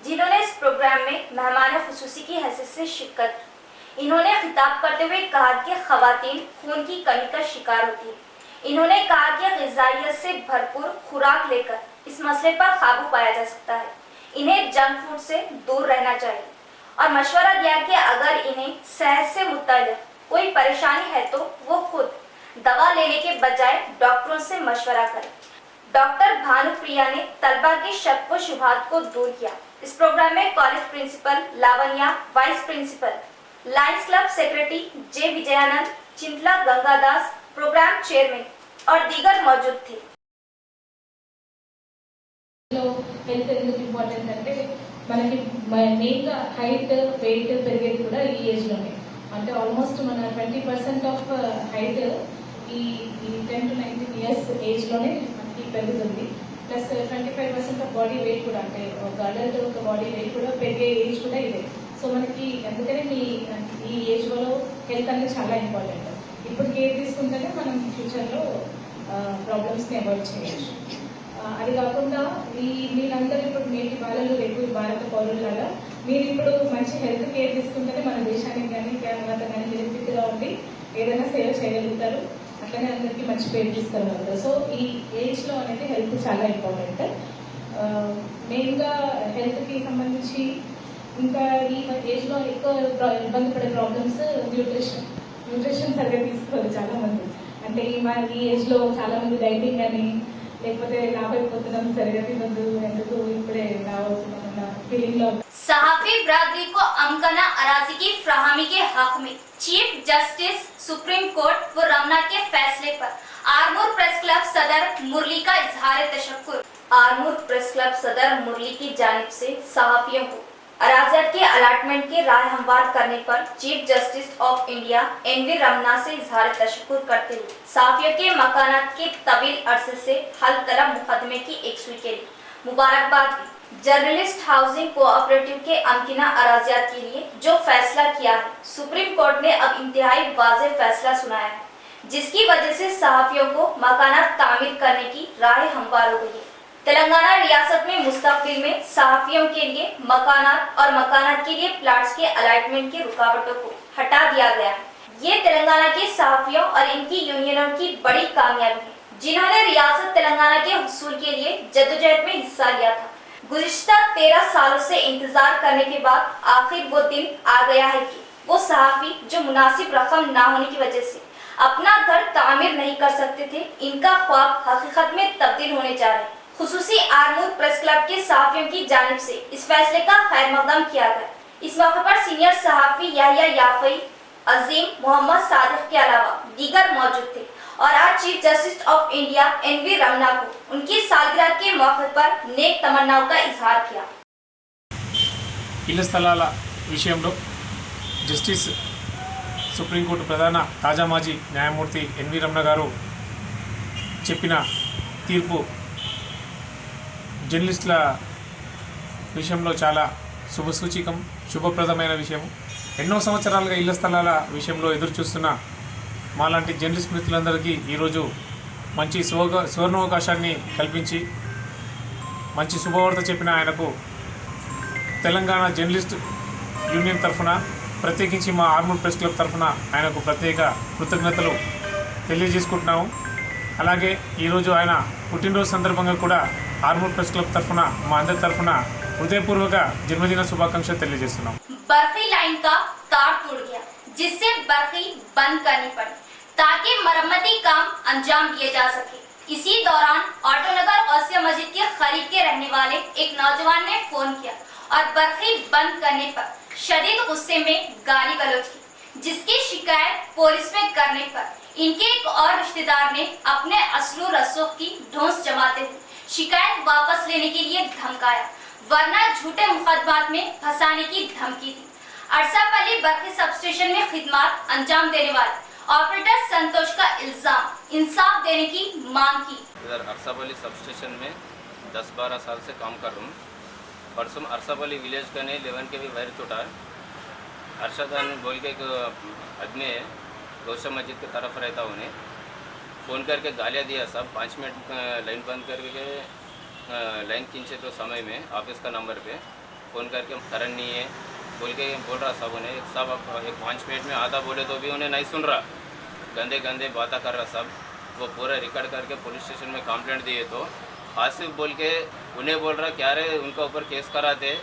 जिन्होंने इस प्रोग्राम में मेहमान खुसूसी की हैसियत से शिरकत की। इन्होंने खिताब करते हुए कहा कि खवातीन खून की कमी का शिकार होती है। इन्होंने कहा कि ग़िज़ाइयत से भरपूर खुराक लेकर इस मसले पर काबू पाया जा सकता है। इन्हें जंक फूड से दूर रहना चाहिए और मशवरा दिया कि अगर इन्हें सेहत से मुताल्लिक़ कोई परेशानी है तो वो खुद दवा लेने के बजाय डॉक्टरों से मशवरा करें। डॉक्टर भानुप्रिया ने तलबा के शक व शुबहात को दूर किया। इस प्रोग्राम में college principal Lavanya, vice principal, Lions Club secretary J Vijayanand, Chintala Gangadas, programme chairman और दीगर मौजूद थे। హెల్త్ ఎందుకు ఇంపార్టెంట్ అంటే మనకి మెయిన్గా హైట్ వెయిట్ పెరిగేది కూడా ఈ ఏజ్లోనే. అంటే ఆల్మోస్ట్ మన 20% ఆఫ్ హైట్ ఈ 10 to 19 ఇయర్స్ ఏజ్లోనే మనకి పెరుగుతుంది. ప్లస్ 25% ఆఫ్ బాడీ వెయిట్ కూడా, అంటే ఒక అడల్ట్ ఒక బాడీ వెయిట్ కూడా పెరిగే ఏజ్ కూడా ఇదే. సో మనకి అందుకనే ఈ ఏజ్లో హెల్త్ అనేది చాలా ఇంపార్టెంట్. ఇప్పుడు కేర్ తీసుకుంటేనే మనం ఫ్యూచర్లో ప్రాబ్లమ్స్ని అవాయిడ్ చేయవచ్చు. అది కాకుండా మీరందరూ ఇప్పుడు నేటి బాలలు రేపు భారత పౌరులాగా మీరు ఇప్పుడు మంచి హెల్త్ కేర్ తీసుకుంటేనే మన దేశానికి కానీ తర్వాత కానీ మీరు ఫిట్గా ఉండి ఏదైనా సేవ చేయగలుగుతారు. అట్లనే అందరికీ మంచి పేరు తీసుకురాగలుగుతారు. సో ఈ ఏజ్లో అనేది హెల్త్ చాలా ఇంపార్టెంట్. మెయిన్గా హెల్త్కి సంబంధించి ఇంకా ఈ ఏజ్లో ఎక్కువ ఇబ్బంది పడే ప్రాబ్లమ్స్ న్యూట్రిషన్ సరిగ్గా తీసుకోవాలి చాలామంది. అంటే ఈ ఏజ్లో చాలామంది డైటింగ్ అని లేకపోతే లాభైపోతున్నాం సరిగా తినొద్దు ఎందుకు ఇప్పుడే రావాల్సిన ఫీలింగ్లో. सहाफी बरादरी को अमकना अराजी की फ्राहमी के हक में चीफ जस्टिस सुप्रीम कोर्ट व रमना के फैसले पर आरमूर प्रेस क्लब सदर मुरली का इजहार तशक्कुर। आरमूर प्रेस क्लब सदर मुरली की जानिब से सहाफियों को अराजियात के अलाटमेंट की राय हमवार करने पर chief justice of India NV Ramana से इजहार तशक्कुर करते हुए सहाफियों के मकानात के तवील अरसे से हल तलब मुकदमे की एकसुई के लिए मुबारकबाद दी। जर्नलिस्ट हाउसिंग कोऑपरेटिव के अमकिना अराजियात के लिए जो फैसला किया है, सुप्रीम कोर्ट ने अब इंतहाई वाज़ेह फैसला सुनाया है, जिसकी वजह से सहाफियों को मकानात तामीर करने की राह हमवार हो गई है। तेलंगाना रियासत में मुस्तकबिल में सहाफियों के लिए मकानात और मकानात के लिए प्लाट्स के अलाटमेंट की रुकावटों को हटा दिया गया है। ये तेलंगाना के सहाफियों और इनकी यूनियनों की बड़ी कामयाबी है, जिन्होंने रियासत तेलंगाना के हुसूल के लिए जद्दोजहद में हिस्सा लिया था। गुज़िश्ता 13 सालों से इंतजार करने के बाद आखिर वो दिन आ गया है कि वो सहाफी जो मुनासिब रकम ना होने की वजह से अपना घर तामीर नहीं कर सकते थे, इनका ख्वाब हकीकत में तब्दील होने जा रहे हैं। खुसूसी आरमूर प्रेस क्लब के सहाफियों की जानिब से इस फैसले का खैर मकदम किया गया। इस मौके पर सीनियर सहाफी याहिया याफई, अजीम, मोहम्मद सादिक के अलावा दीगर मौजूद थे और आज chief justice of India NV Ramana को उनकी सालगिरह के मौके पर नेक तमन्नाओं का इजहार किया। ఇళ్ల స్థలాల విషయంలో జస్టిస్ సుప్రీంకోర్టు ప్రధాన తాజా మాజీ న్యాయమూర్తి ఎన్వి రమణ గారు చెప్పిన తీర్పు జర్నలిస్టుల విషయంలో చాలా శుభసూచికం, శుభప్రదమైన విషయం. ఎన్నో సంవత్సరాలుగా ఇళ్ల స్థలాల విషయంలో ఎదురు చూస్తున్న మాలాంటి జర్నలిస్ట్ మిత్రులందరికీ ఈరోజు మంచి సువర్ణావకాశాన్ని కల్పించి మంచి శుభవార్త చెప్పిన ఆయనకు తెలంగాణ జర్నలిస్ట్ యూనియన్ తరఫున, ప్రత్యేకించి మా ఆర్మూర్ ప్రెస్ క్లబ్ తరఫున ఆయనకు ప్రత్యేక కృతజ్ఞతలు తెలియజేసుకుంటున్నాము. అలాగే ఈరోజు ఆయన పుట్టినరోజు సందర్భంగా కూడా ఆర్మూర్ ప్రెస్ క్లబ్ తరఫున మా అందరి తరఫున హృదయపూర్వక జన్మదిన శుభాకాంక్షలు తెలియజేస్తున్నాం. बर्फी लाइन का तार टूट गया, जिससे बर्फी बंद करनी पड़ी ताकि मरम्मती काम अंजाम दिए जा सके। इसी दौरान ऑटोनगर औसिया मस्जिद के करीब के रहने वाले एक नौजवान ने फोन किया और बर्फी बंद करने पर शदीद गुस्से में गाली गलौज की, जिसकी शिकायत पुलिस में करने पर इनके एक और रिश्तेदार ने अपने असलू रसूख की ढोंस जमाते हुए शिकायत वापस लेने के लिए धमकाया, वरना झूठे मुकदमात में फंसाने की धमकी दी। अरसापल्ली बर्फी सब स्टेशन में खिदमत अंजाम देने वाले ऑपरेटर संतोष का इल्जाम इंसाफ देने की मांग की। इधर अरसापल्ली सब स्टेशन में 10-12 साल से काम कर रहा हूँ। परसों अरसापल्ली विलेज का ने 11 के भी वायर टूटा है। अरशदान बोल के एक आदमी है, गौशा मस्जिद की तरफ रहता उन्हें फ़ोन करके गालियाँ दिया सब। 5 मिनट लाइन बंद करके लाइन खींचे तो समय में ऑफिस का नंबर पे फ़ोन करके करन नहीं है बोल के बोल रहा सब उन्हें सब एक 5 मिनट में आधा बोले तो भी उन्हें नहीं सुन रहा, गंदे गंदे बातें कर रहा सब। वो पूरा रिकॉर्ड करके पुलिस स्टेशन में कंप्लेंट दिए तो आसिफ बोल के उन्हें बोल रहा क्या रे उनका ऊपर केस कराते।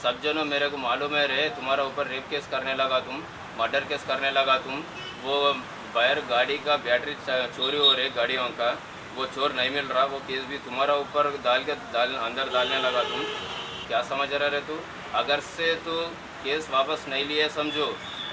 सब जनों मेरे को मालूम है रे तुम्हारा ऊपर रेप केस करने लगा तुम, मर्डर केस करने लगा तुम। वो बाहर गाड़ी का बैटरी चोरी हो रही गाड़ियों का, वो चोर नहीं मिल रहा, वो केस भी तुम्हारा ऊपर अंदर डालने लगा तुम। क्या समझ रहे तू? अगर से तू केस वापस नहीं लिए समझो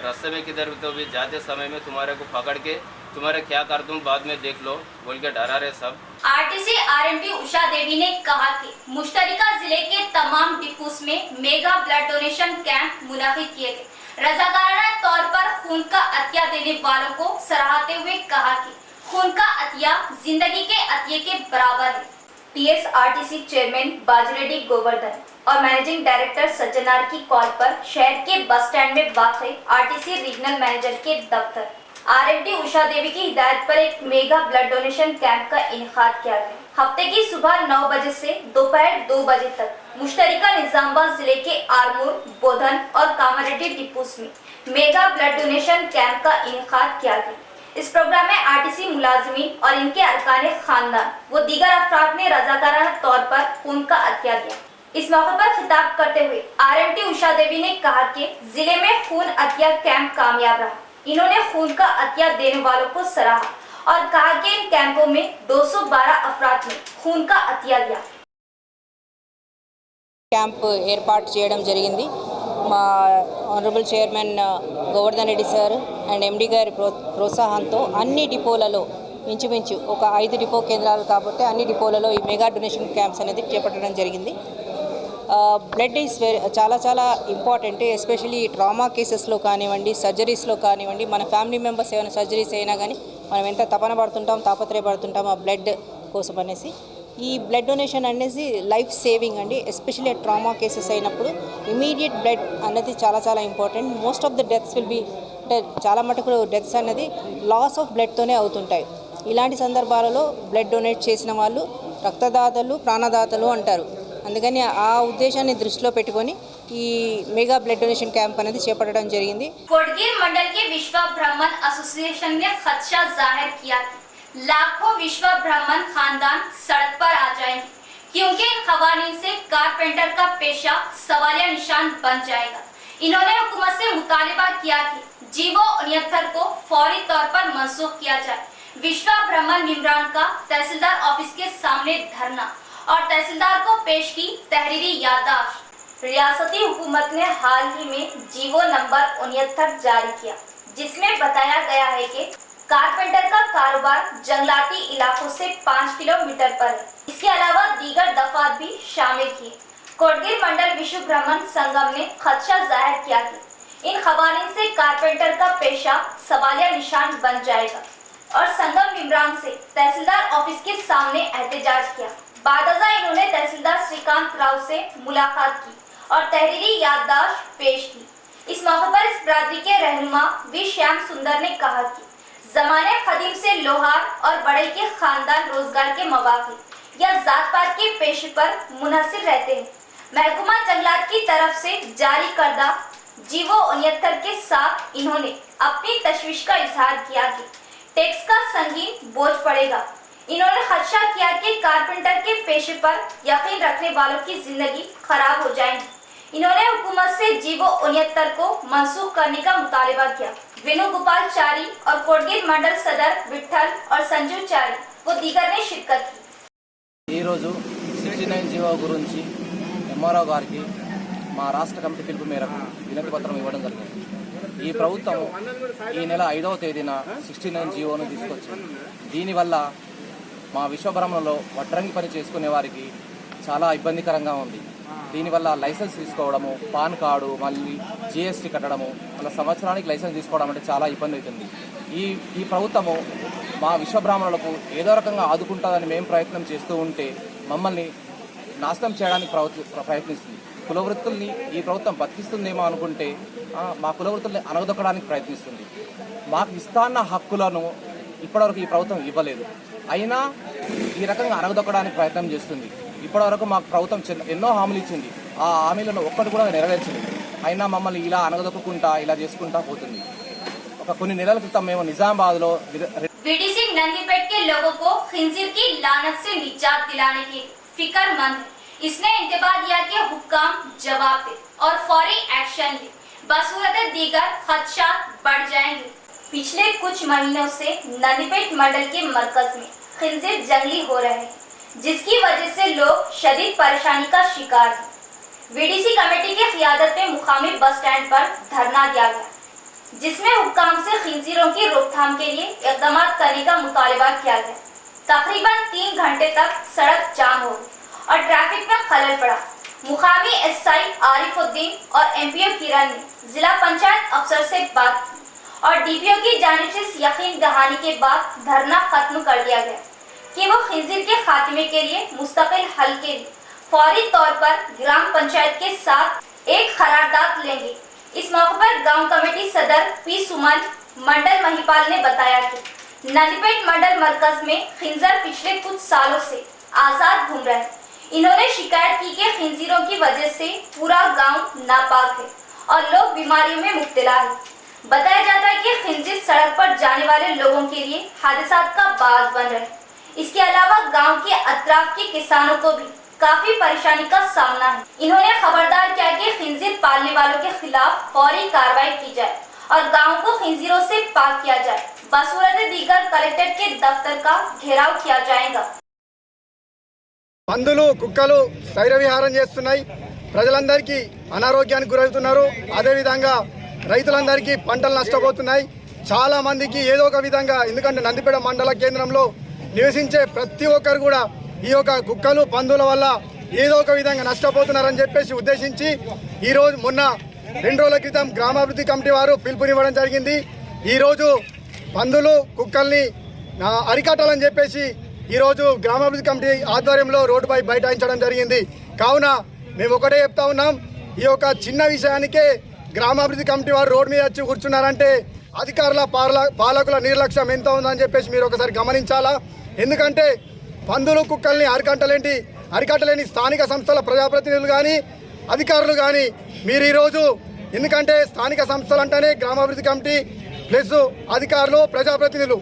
रास्ते में किधर तो भी जाते समय में तुम्हारे को पकड़ के तुम्हारे क्या कर दूं बाद में देख लो बोल के डरा रहे सब। आरटीसी आरएमडी उषा देवी ने कहा कि मुश्तरिका जिले के तमाम डिपोस में मेगा ब्लड डोनेशन कैंप मुनाफिद किए गए। रजाकाराना तौर पर खून का अतिया देने वालों को सराहते हुए कहा कि खून का अतिया जिंदगी के अतिये के बराबर है। टीएसआरटीसी चेयरमैन बाजिरेड्डी गोवर्धन और मैनेजिंग डायरेक्टर सज्जनार की कॉल पर शहर के बस स्टैंड में वाक़ आरटीसी रीजनल मैनेजर के दफ्तर आरएमडी उषा देवी की हिदायत पर एक मेगा ब्लड डोनेशन कैंप का इनेकाद किया गया। हफ्ते की सुबह 9 बजे से दोपहर 2 बजे तक मुश्तरिका निजामाबाद जिले के आरमूर, बोधन और कामारेड्डी डिपोस में मेगा ब्लड डोनेशन कैंप का इनेकाद किया गया। इस प्रोग्राम में आरटीसी मुलाजिमीन और इनके अरकान खानदान व दीगर अफराद ने रजाकाराना तौर पर खून का अतिया दिया। इस मौके पर खिताब करते हुए आरएमडी उषा देवी ने कहा कि जिले में खून अतिया कैंप कामयाब रहा। इन्होंने खून का अतिया देने वालों को सराहा और कहा कि इन कैंपों में 212 अफराद ने खून का अतिया दिया। క్యాంప్ ఏర్పాటు చేయడం జరిగింది। మా honourable chairman Govardhan Reddy sir and MD గారి ప్రోత్సాహంతో అన్ని డిపోలలో ఇంచుమించు ఒక 5 డిపో కేంద్రాలు కాబట్టి అన్ని డిపోలలో ఈ మెగా డొనేషన్ క్యాంప్స్ అనేది చేపట్టడం జరిగింది। బ్లడ్ ఈజ్ చాలా చాలా ఇంపార్టెంట్, ఎస్పెషల్లీ ట్రామా కేసెస్లో కానివ్వండి, సర్జరీస్లో కానివ్వండి, మన ఫ్యామిలీ మెంబర్స్ ఏమైనా సర్జరీస్ అయినా కానీ మనం ఎంత తపన పడుతుంటాం, తాపత్రయపడుతుంటాం ఆ బ్లడ్ కోసం అనేసి। ఈ బ్లడ్ డొనేషన్ అనేది లైఫ్ సేవింగ్ అండి, ఎస్పెషల్లీ ట్రామా కేసెస్ అయినప్పుడు ఇమీడియట్ బ్లడ్ అనేది చాలా చాలా important. Most of the deaths will be అంటే చాలా మటుకు డెత్స్ అనేది లాస్ ఆఫ్ బ్లడ్తోనే అవుతుంటాయి। ఇలాంటి సందర్భాలలో బ్లడ్ డొనేట్ చేసిన వాళ్ళు రక్తదాతలు, ప్రాణదాతలు అంటారు। అందుకని ఆ ఉద్దేశాన్ని దృష్టిలో పెట్టుకొని ఈ మెగా బ్లడ్ డొనేషన్ క్యాంప్ అనేది చేపట్టడం జరిగింది। कोटगीर मंडल के विश्व ब्राह्मण एसोसिएशन ने खदशा जाहिर किया कि लाखों विश्व ब्राह्मण खानदान सड़क पर आ जाएंगे क्योंकि इन खवानीन से कारपेंटर का पेशा सवालिया निशान बन जाएगा। इन्होंने हुकूमत से मुतालिबा किया कि जीवो 69 को फौरी तौर पर मनसूख किया जाए। विश्व ब्राह्मण मेंबरान का तहसीलदार ऑफिस के सामने धरना और तहसीलदार को पेश की तहरीरी याददाश्त। रियासती हुकूमत ने हाल ही में जीवो नंबर 69 जारी किया जिसमें बताया गया है कि कारपेंटर का कारोबार जंगलाती इलाकों से 5 किलोमीटर पर है। इसके अलावा दीगर दफात भी शामिल किए। कोटगीर मंडल विश्व ब्राह्मण संगम ने खदशा जाहिर किया कि इन खवानीन से कारपेंटर का पेशा सवालिया निशान बन जाएगा और संगम मेंबरान से तहसीलदार ऑफिस के सामने एहतजाज किया। बादजा इन्होंने तहसीलदार श्रीकांत राव से मुलाकात की और तहरीरी याददाश्त पेश की। इस मौके पर इस बरादरी के रहनुमा वी श्याम सुंदर ने कहा कि जमाने कदीम से लोहार और बड़े के खानदान रोजगार के मौके या जात पात के पेशे पर मुनहसिर रहते हैं। महकमा जंगलात की तरफ से जारी करदा जीवो 69 के साथ इन्होंने अपनी तशवीश का इजहार किया कि टैक्स का संगीन बोझ पड़ेगा। इन्होंने खदशा किया कि कारपेंटर के पेशे पर यकीन रखने वालों की जिंदगी खराब हो जाएगी। इन्होंने हुकूमत से जीवो 69 को मनसूख करने का मुतालिबा किया। वेणुगोपाल चारी और कोटगीर मंडल सदर विठल और संजू चारी वो दीगर ने शिरकत की। ఈ రోజు 69 జీవో గురించి ఎంఆర్ఓ గారికి మా రాష్ట్ర కమిటీ పిలుపు మేరకు వినతి పత్రం ఇవ్వడం జరిగింది। ఈ ప్రభుత్వం ఈ నెల 5వ తేదీన 69 జీవోను తీసుకొచ్చింది। దీనివల్ల మా విశ్వబ్రహ్మణంలో వడ్రంగి పని చేసుకునే వారికి చాలా ఇబ్బందికరంగా ఉంది। దీనివల్ల లైసెన్స్ తీసుకోవడము, పాన్ కార్డు, మళ్ళీ జిఎస్టీ కట్టడము, మళ్ళీ సంవత్సరానికి లైసెన్స్ తీసుకోవడం అంటే చాలా ఇబ్బంది అవుతుంది। ఈ ప్రభుత్వము మా విశ్వబ్రాహ్మణులకు ఏదో రకంగా ఆదుకుంటుందని మేము ప్రయత్నం చేస్తూ ఉంటే మమ్మల్ని నాశనం చేయడానికి ప్రయత్నిస్తుంది। కులవృత్తుల్ని ఈ ప్రభుత్వం బతికిస్తుందేమో అనుకుంటే మా కులవృత్తుల్ని అనగదొక్కడానికి ప్రయత్నిస్తుంది। మాకు ఇస్తాన్న హక్కులను ఇప్పటివరకు ఈ ప్రభుత్వం ఇవ్వలేదు, అయినా ఈ రకంగా అనగదొక్కడానికి ప్రయత్నం చేస్తుంది। ఇప్పటివరకు మాకు ప్రభుత్వం ఎన్నో హామీలు ఇచ్చింది, ఆ హామీలను ఒక్కటి కూడా నెరవేర్చలేదు. అయినా మమ్మల్ని ఇలా అనగదొక్కుంటా ఇలా చేసుకుంటా పోతుంది. ఒక కొన్ని నెలల క్రితం మేము నిజామాబాద్లో बीडीसी नंदीपेट के लोगों को खिंजीर की लानत से निजात दिलाने की फिक्रमंद है। इसने इंतबाह दिया कि हुक्काम जवाब दे और फौरी एक्शन ले, बसूरत दीगर खदशात बढ़ जाएंगे। पिछले कुछ महीनों से नंदीपेट मंडल के मरकज में खिंजीर जंगली हो रहे हैं, जिसकी वजह से लोग शदीद परेशानी का शिकार हैं। बीडीसी कमेटी की क़ियादत में मुकामी बस स्टैंड पर धरना दिया गया, जिसमें हुक्काम से खिंजीरों की रोकथाम के लिए इक़दाम करने का मुतालबा किया गया। तकरीबन 3 घंटे तक सड़क जाम हो गई और ट्रैफिक में खलल पड़ा। मुकामी एसआई आरिफुद्दीन और एमपीओ किरण ने जिला पंचायत अफसर से बात की और डीपीओ की जानिब से यकीन दहानी के बाद धरना खत्म कर दिया गया कि वो खिंजीर के खात्मे के लिए मुस्तकिल हल के लिए फौरी तौर पर ग्राम पंचायत के साथ एक करारदाद लेंगे। इस मौके पर गांव कमेटी सदर पी सुमन मंडल महिपाल ने बताया कि नंदीपेट मंडल मरकज में खिंजर पिछले कुछ सालों से आजाद घूम रहे हैं। इन्होंने शिकायत की कि खिंजीरों की वजह से पूरा गांव नापाक है और लोग बीमारियों में मुब्तला है। बताया जाता है कि खिंजीर सड़क पर जाने वाले लोगों के लिए हादसात का बाज़ बन रहे हैं। इसके अलावा गांव के अतराफ के किसानों को भी काफी परेशानी का सामना है। इन्होंने खबरदार किया कि खिंजीर पालने वालों के खिलाफ फौरी कार्रवाई की जाए और गांव को खिंजीरों से पाक किया जाए। बसूरत दीगर कलेक्टर के दफ्तर का घेराव किया जाएगा। పందులు కుక్కలు శైర విహారం చేస్తున్నాయి. ప్రజలందరికీ అనారోగ్యానికి గురవుతున్నారు. అదేవిధంగా రైతులందరికీ పంటలు నష్టపోతున్నాయి. చాలా మందికి ఏదో ఒక విధంగా, ఎందుకంటే నందిపేట మండల కేంద్రంలో నివసించే ప్రతి ఒక్కరు కూడా ఈ యొక్క కుక్కలు పందుల వల్ల ఏదో ఒక విధంగా నష్టపోతున్నారని చెప్పేసి ఉద్దేశించి ఈరోజు మొన్న 2 రోజుల క్రితం గ్రామాభివృద్ధి కమిటీ వారు పిలుపునివ్వడం జరిగింది. ఈరోజు పందులు కుక్కల్ని అరికట్టాలని చెప్పేసి ఈరోజు గ్రామాభివృద్ధి కమిటీ ఆధ్వర్యంలో రోడ్డుపై బైఠాయించడం జరిగింది. కావున మేము ఒకటే చెప్తా ఉన్నాం, ఈ యొక్క చిన్న విషయానికే గ్రామాభివృద్ధి కమిటీ వారు రోడ్డు మీద వచ్చి కూర్చున్నారంటే అధికారుల పాలకుల నిర్లక్ష్యం ఎంత ఉందని చెప్పేసి మీరు ఒకసారి గమనించాలా. ఎందుకంటే పందులు కుక్కల్ని అరికట్టలేని స్థానిక సంస్థల ప్రజాప్రతినిధులు కానీ అధికారులు కానీ మీరు ఈరోజు, ఎందుకంటే స్థానిక సంస్థలు అంటేనే గ్రామాభివృద్ధి కమిటీ ప్లస్ అధికారులు ప్రజాప్రతినిధులు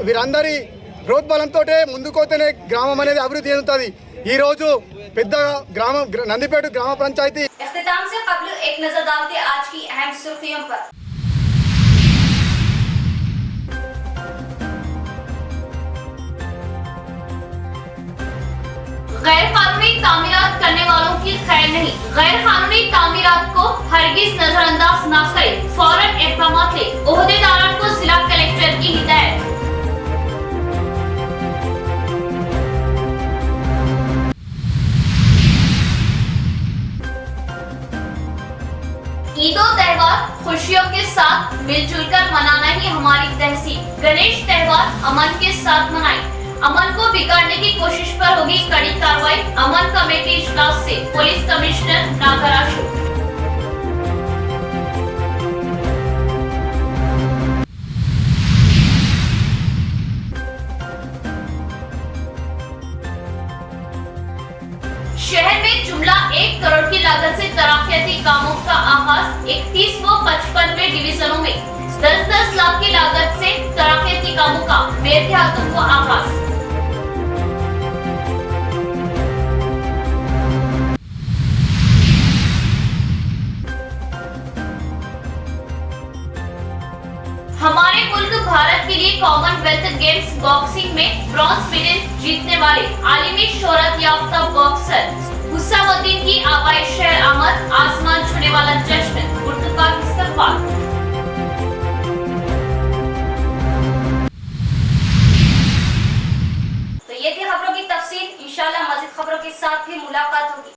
వీరందరి ప్రోద్బలంతో ముందుకోతేనే గ్రామం అనేది అభివృద్ధి చెందుతుంది. ఈరోజు పెద్ద గ్రామం నందిపేట గ్రామ పంచాయతీ इख्तिताम से कबल एक नजर डालते आज की अहम सुर्खियों पर। गैर कानूनी तामीरात करने वालों की खैर नहीं, गैर कानूनी तामीरात को हरगिज नजरअंदाज न करें, फौरन इक़दाम ले, ओहदेदारों को जिला कलेक्टर की हिदायत। ईदो त्योहार खुशियों के साथ मिलजुल कर मनाना ही हमारी तहसील। गणेश त्योहार अमन के साथ मनाएं। अमन को बिगाड़ने की कोशिश पर होगी कड़ी कार्रवाई। अमन कमेटी इजलास से पुलिस कमिश्नर नागराजू। शहर में जुमला 1 करोड़ की लागत से तराक्कियाती कामों का आगाज। 31 व 55वें डिवीजनों में 10-10 लाख की लागत से तराक्कियाती कामों का मेरे हाथों को आगाज। हमारे मुल्क भारत के लिए कॉमनवेल्थ गेम्स बॉक्सिंग में ब्रॉन्ज मेडल जीतने वाले आलिमी शोहरत याफ्ता बॉक्सर हुसैनुद्दीन की आवाज़ शहर आमद आसमान छूने वाला